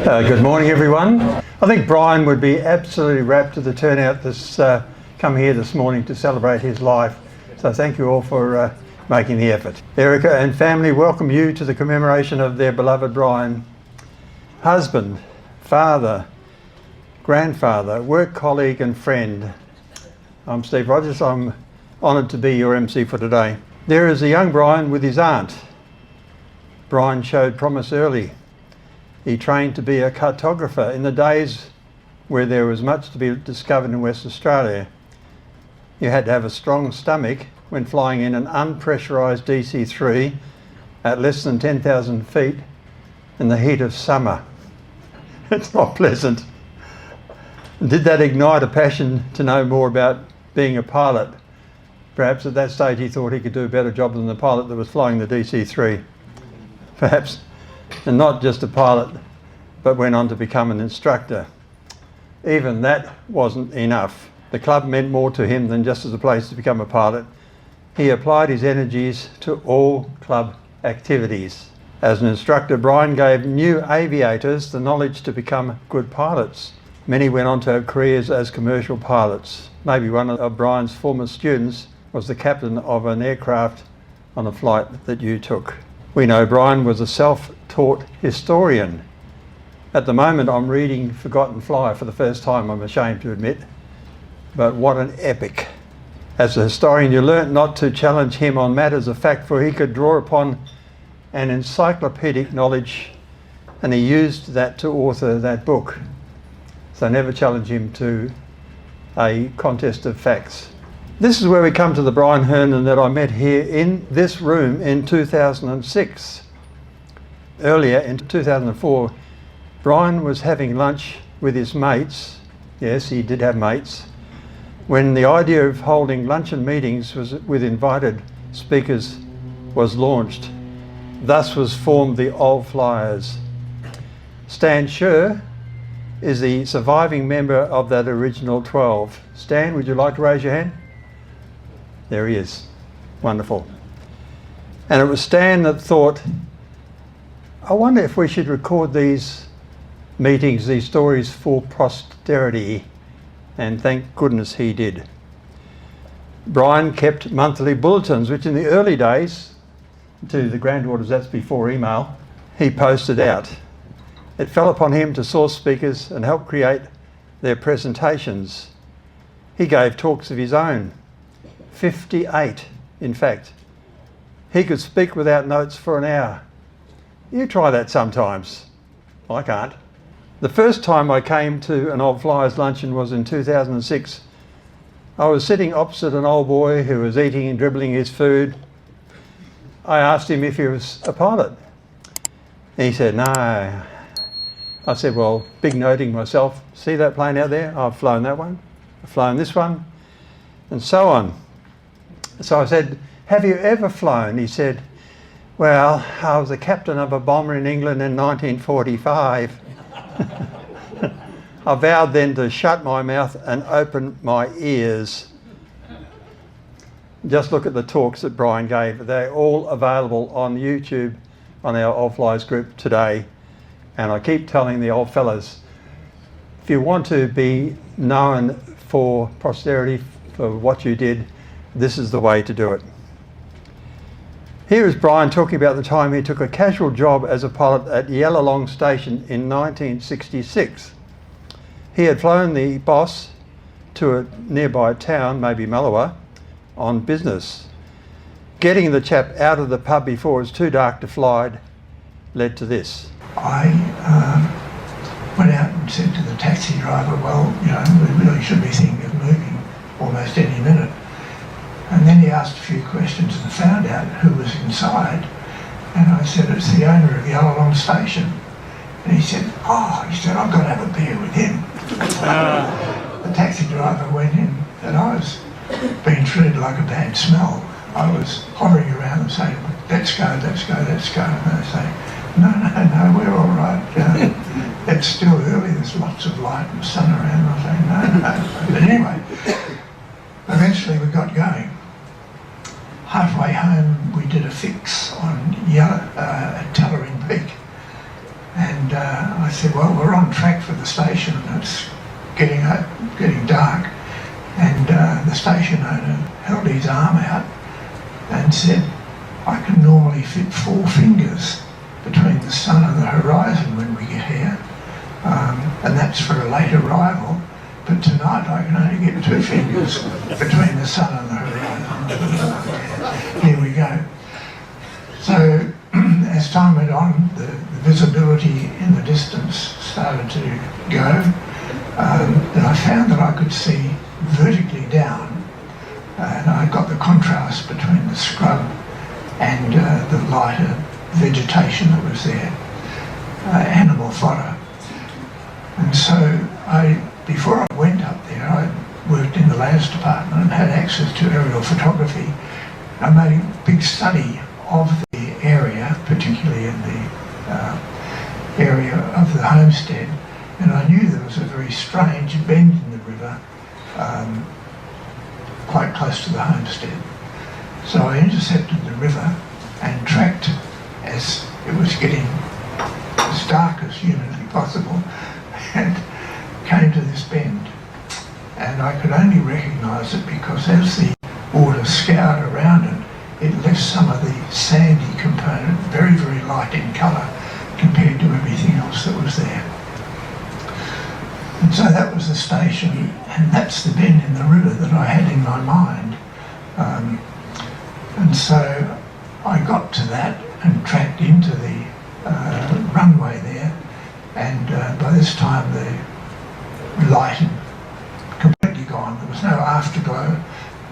Good morning, everyone. I think Brian would be absolutely rapt to the turnout that's come here this morning to celebrate his life. So thank you all for making the effort. Erica and family welcome you to the commemoration of their beloved Brian. Husband, father, grandfather, work colleague and friend. I'm Steve Rogers. I'm honoured to be your MC for today. There is a young Brian with his aunt. Brian showed promise early. He trained to be a cartographer in the days where there was much to be discovered in West Australia. You had to have a strong stomach when flying in an unpressurised DC-3 at less than 10,000 feet in the heat of summer. It's not pleasant. Did that ignite a passion to know more about being a pilot? Perhaps at that stage he thought he could do a better job than the pilot that was flying the DC-3. Perhaps. And not just a pilot, but went on to become an instructor. Even that wasn't enough. The club meant more to him than just as a place to become a pilot. He applied his energies to all club activities. As an instructor, Brian gave new aviators the knowledge to become good pilots. Many went on to have careers as commercial pilots. Maybe one of Brian's former students was the captain of an aircraft on a flight that you took. We know Brian was a self-taught historian. At the moment I'm reading Forgotten Flyer for the first time, I'm ashamed to admit. But what an epic. As a historian you learnt not to challenge him on matters of fact, for he could draw upon an encyclopedic knowledge and he used that to author that book. So never challenge him to a contest of facts. This is where we come to the Brian Hernan that I met here in this room in 2006. Earlier in 2004, Brian was having lunch with his mates. Yes, he did have mates. When the idea of holding luncheon meetings with invited speakers was launched. Thus was formed the old Fliers. Stan Scher is the surviving member of that original 12. Stan, would you like to raise your hand? There he is. Wonderful. And it was Stan that thought, I wonder if we should record these meetings, these stories for posterity. And thank goodness he did. Brian kept monthly bulletins, which in the early days, to the granddaughters, that's before email, he posted out. It fell upon him to source speakers and help create their presentations. He gave talks of his own. 58, in fact. He could speak without notes for an hour. You try that sometimes. I can't. The first time I came to an Old Fliers luncheon was in 2006. I was sitting opposite an old boy who was eating and dribbling his food. I asked him if he was a pilot. He said, no. I said, well, big noting myself. See that plane out there? I've flown that one. I've flown this one. And so on. So I said, have you ever flown? He said, well, I was the captain of a bomber in England in 1945. I vowed then to shut my mouth and open my ears. Just look at the talks that Brian gave. They're all available on YouTube on our Old Fliers group today. And I keep telling the old fellas, if you want to be known for posterity, for what you did, this is the way to do it. Here is Brian talking about the time he took a casual job as a pilot at Yallalong Station in 1966. He had flown the boss to a nearby town, maybe Malawa, on business. Getting the chap out of the pub before it was too dark to fly led to this. I went out and said to the taxi driver, well, you know, we really should be thinking of moving almost any minute. And then he asked a few questions and found out who was inside. And I said, it's the owner of Yallalong Station. And he said, I've got to have a beer with him. The taxi driver went in and I was being treated like a bad smell. I was hovering around and saying, let's go, let's go, let's go. And they say, no, we're all right. It's still early, there's lots of light and sun around. I say, no. But anyway, eventually we got going. Halfway home we did a fix on Tallering Peak, and I said, well, we're on track for the station. It's getting dark. And the station owner held his arm out and said, I can normally fit 4 fingers between the sun and the horizon when we get here. And that's for a late arrival. But tonight I can only get 2 fingers between the sun and the horizon. Here we go. So as time went on, the visibility in the distance started to go. And I found that I could see vertically down. And I got the contrast between the scrub and the lighter vegetation that was there, animal fodder. And so before I went up there, I worked in the layers department and had access to aerial photography. I made a big study of the area, particularly in the area of the homestead, and I knew there was a very strange bend in the river quite close to the homestead. So I intercepted the river and tracked as it was getting as dark as humanly possible and came to this bend. And I could only recognise it because as the water scoured around it, it left some of the sandy component very, very light in colour compared to everything else that was there. And so that was the station, and that's the bend in the river that I had in my mind. And so I got to that and tracked into the runway there, and by this time the light had completely gone. There was no afterglow,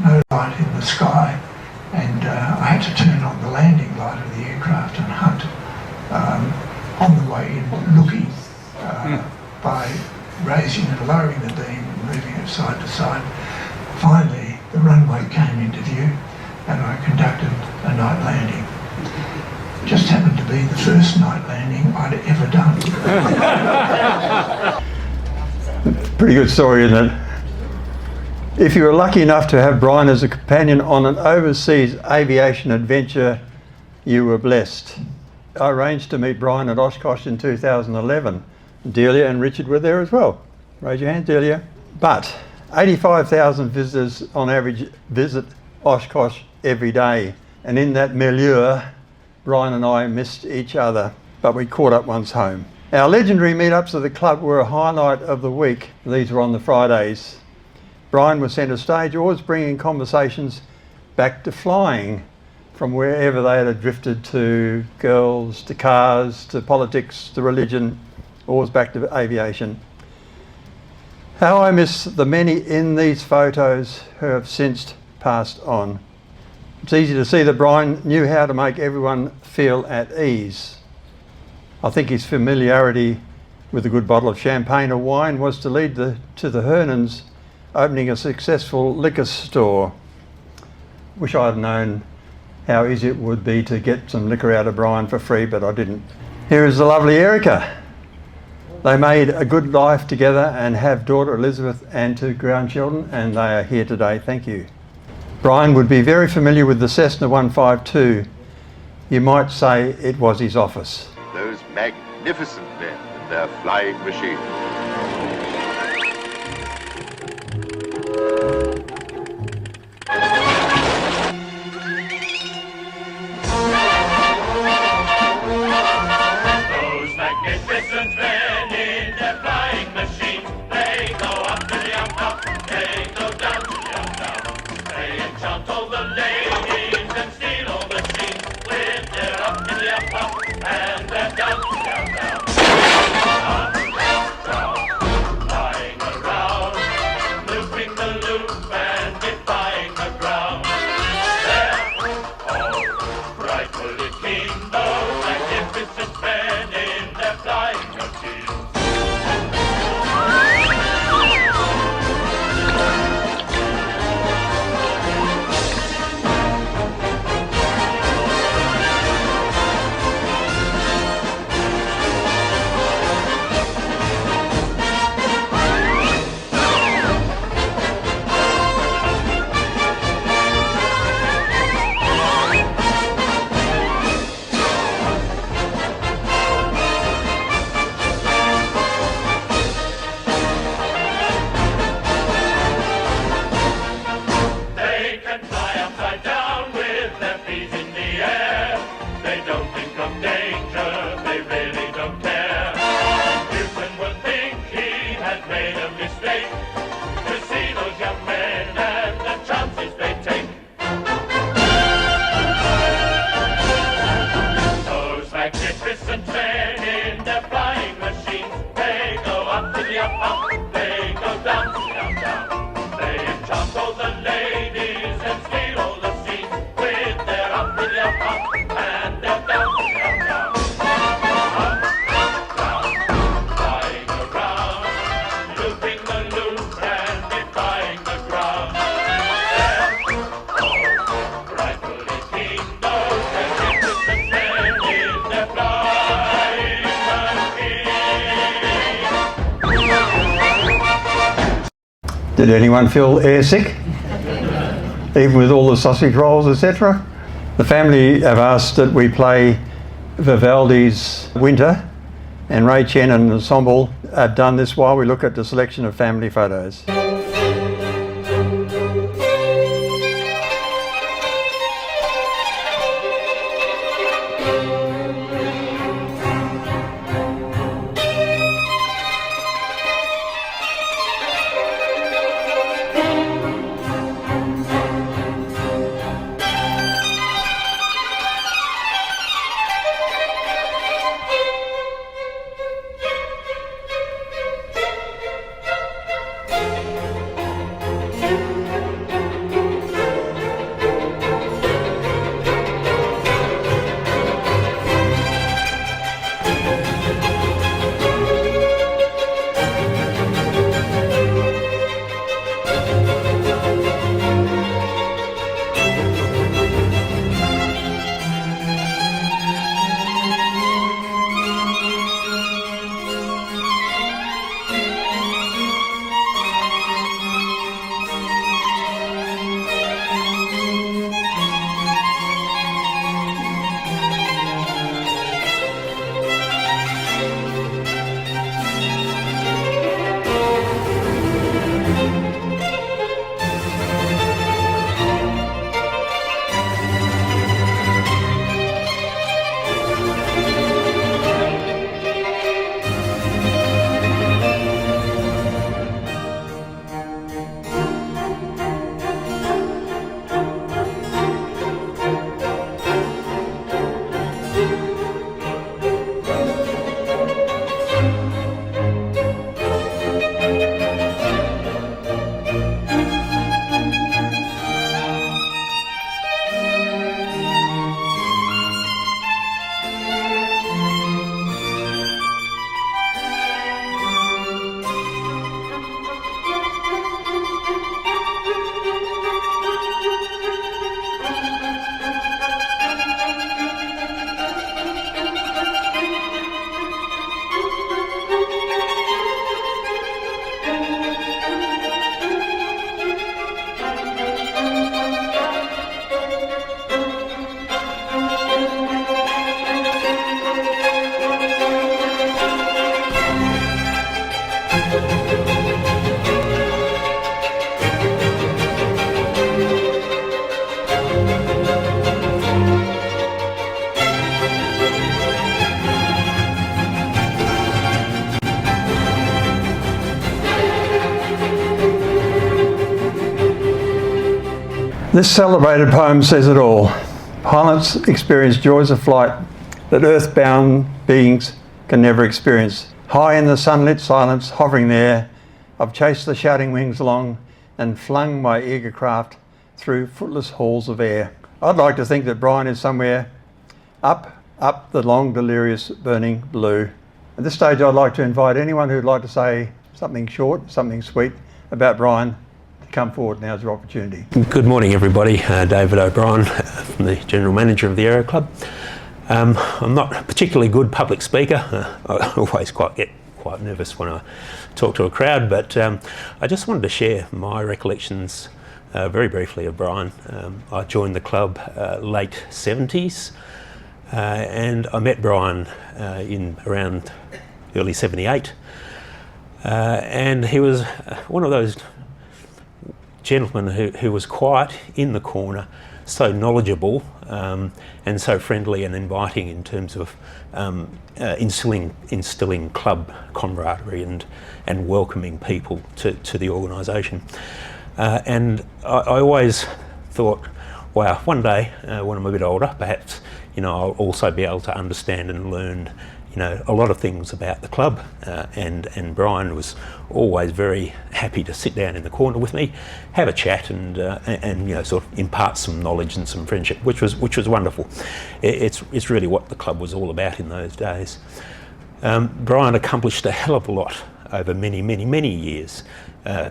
no light in the sky, and I had to turn on the landing light of the aircraft and hunt on the way in, looking by raising and lowering the beam and moving it side to side. Finally, the runway came into view and I conducted a night landing. It just happened to be the first night landing I'd ever done. Pretty good story, isn't it? If you were lucky enough to have Brian as a companion on an overseas aviation adventure, you were blessed. I arranged to meet Brian at Oshkosh in 2011. Delia and Richard were there as well. Raise your hand, Delia. But 85,000 visitors on average visit Oshkosh every day. And in that milieu, Brian and I missed each other, but we caught up once home. Our legendary meetups of the club were a highlight of the week. These were on the Fridays. Brian was centre stage, always bringing conversations back to flying from wherever they had drifted to girls, to cars, to politics, to religion, always back to aviation. How I miss the many in these photos who have since passed on. It's easy to see that Brian knew how to make everyone feel at ease. I think his familiarity with a good bottle of champagne or wine was to lead to the Hernans opening a successful liquor store. Wish I'd known how easy it would be to get some liquor out of Brian for free, but I didn't. Here is the lovely Erica. They made a good life together and have daughter Elizabeth and 2 grandchildren, and they are here today. Thank you. Brian would be very familiar with the Cessna 152. You might say it was his office. Those magnificent men and their flying machines. Those magnificent men in their flying machines, they go up to the up, they go down to the down. They enchant all the ladies and steal all the scenes with their up to the up, and their down to the down. Up, down, flying around, looping the loop and defying the ground. They're all frightfully keen, those magnificent men in their flying machines. Did anyone feel airsick? Even with all the sausage rolls, etc.? The family have asked that we play Vivaldi's Winter, and Ray Chen and the ensemble have done this while we look at the selection of family photos. This celebrated poem says it all. Pilots experience joys of flight that earthbound beings can never experience. High in the sunlit silence, hovering there, I've chased the shouting wings along and flung my eager craft through footless halls of air. I'd like to think that Brian is somewhere up the long, delirious, burning blue. At this stage, I'd like to invite anyone who'd like to say something short, something sweet about Brian to come forward. Now's your opportunity. Good morning, everybody. David O'Brien, from the General Manager of the Aero Club. I'm not a particularly good public speaker. I always get quite nervous when I talk to a crowd, but I just wanted to share my recollections very briefly of Brian. I joined the club late 70s, and I met Brian in around early 78, and he was one of those gentlemen who was quiet in the corner, so knowledgeable and so friendly and inviting in terms of instilling club camaraderie and welcoming people to the organisation. And I always thought, wow, one day when I'm a bit older, perhaps, I'll also be able to understand and learn, a lot of things about the club. And Brian was always very happy to sit down in the corner with me, have a chat, and sort of impart some knowledge and some friendship, which was wonderful. It's really what the club was all about in those days. Brian accomplished a hell of a lot over many years.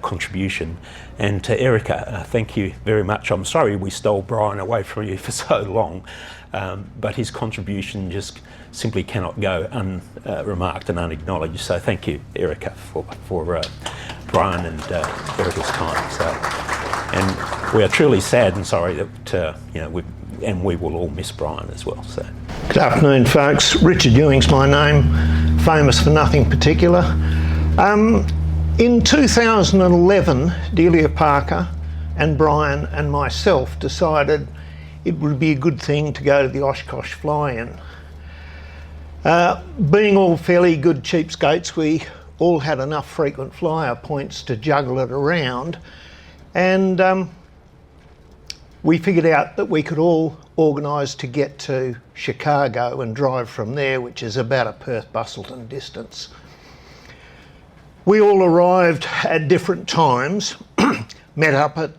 Contribution, and to Erica, thank you very much. I'm sorry we stole Brian away from you for so long, but his contribution just simply cannot go unremarked and unacknowledged. So thank you, Erica, for Brian and Erica's time. So, and we are truly sad and sorry that we will all miss Brian as well. So, good afternoon, folks. Richard Ewing's my name, famous for nothing particular. In 2011, Delia Parker and Brian and myself decided it would be a good thing to go to the Oshkosh Fly-In. Being all fairly good cheapskates, we all had enough frequent flyer points to juggle it around, and we figured out that we could all organise to get to Chicago and drive from there, which is about a Perth-Busselton distance. We all arrived at different times, met up at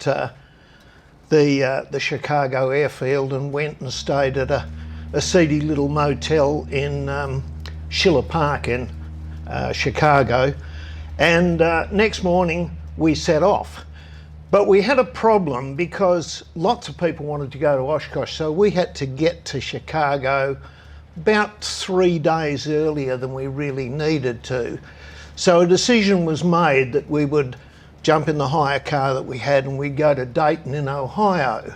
the Chicago airfield and went and stayed at a seedy little motel in Schiller Park in Chicago, and next morning we set off. But we had a problem because lots of people wanted to go to Oshkosh, so we had to get to Chicago about 3 days earlier than we really needed to. So a decision was made that we would jump in the hire car that we had and we'd go to Dayton in Ohio.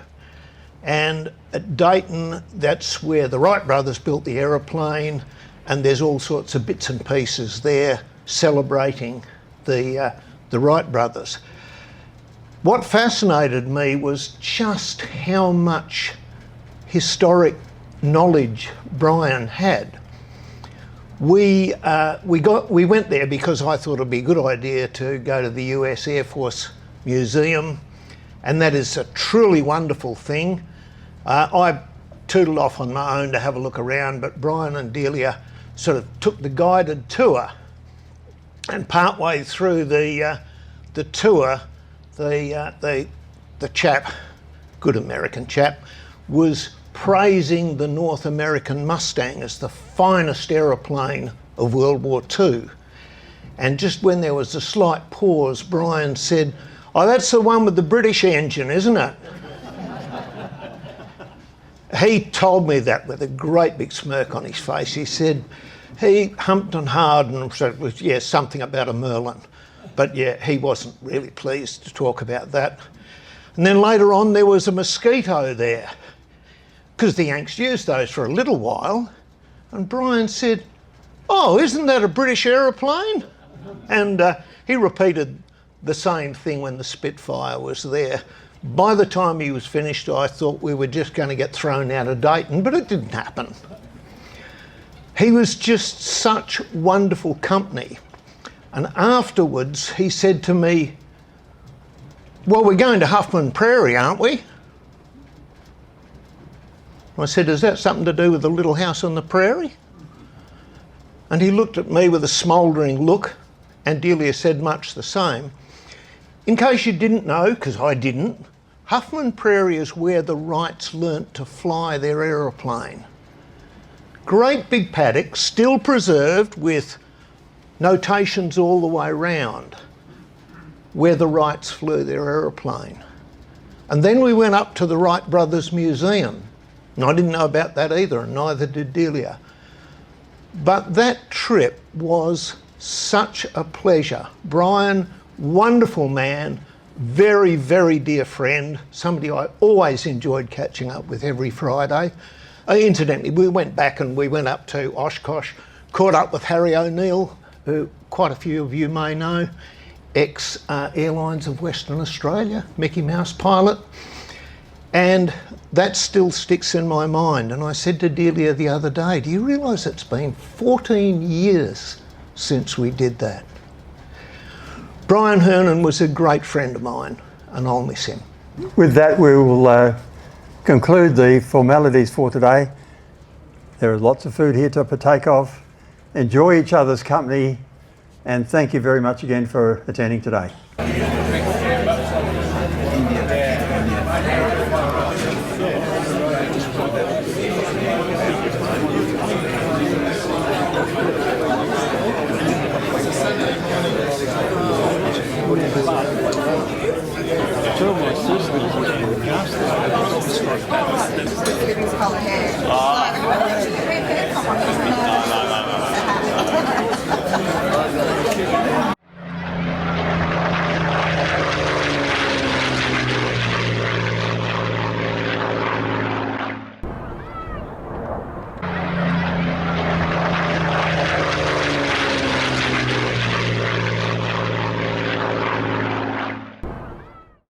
And at Dayton, that's where the Wright brothers built the aeroplane, and there's all sorts of bits and pieces there celebrating the Wright brothers. What fascinated me was just how much historic knowledge Brian had. We went there because I thought it'd be a good idea to go to the US Air Force Museum, and that is a truly wonderful thing. I tootled off on my own to have a look around, but Brian and Delia sort of took the guided tour, and partway through the tour, the chap, good American chap, was praising the North American Mustang as the finest aeroplane of World War II. And just when there was a slight pause, Brian said, "Oh, that's the one with the British engine, isn't it?" He told me that with a great big smirk on his face. He said he humped and hawed and said it was, yeah, something about a Merlin. But yeah, he wasn't really pleased to talk about that. And then later on there was a Mosquito there, because the Yanks used those for a little while. And Brian said, "Oh, isn't that a British aeroplane?" And he repeated the same thing when the Spitfire was there. By the time he was finished, I thought we were just going to get thrown out of Dayton, but it didn't happen. He was just such wonderful company. And afterwards, he said to me, "Well, we're going to Huffman Prairie, aren't we?" I said, "Is that something to do with the little house on the prairie?" And he looked at me with a smouldering look, and Delia said much the same. In case you didn't know, because I didn't, Huffman Prairie is where the Wrights learnt to fly their aeroplane. Great big paddock, still preserved with notations all the way round, where the Wrights flew their aeroplane. And then we went up to the Wright Brothers Museum. And I didn't know about that either, and neither did Delia. But that trip was such a pleasure. Brian, wonderful man, very, very dear friend, somebody I always enjoyed catching up with every Friday. Incidentally, we went back and we went up to Oshkosh, caught up with Harry O'Neill, who quite a few of you may know, ex-Airlines of Western Australia, Mickey Mouse pilot. And that still sticks in my mind. And I said to Delia the other day, "Do you realise it's been 14 years since we did that?" Brian Hernan was a great friend of mine, and I'll miss him. With that, we will conclude the formalities for today. There is lots of food here to partake of. Enjoy each other's company, and thank you very much again for attending today.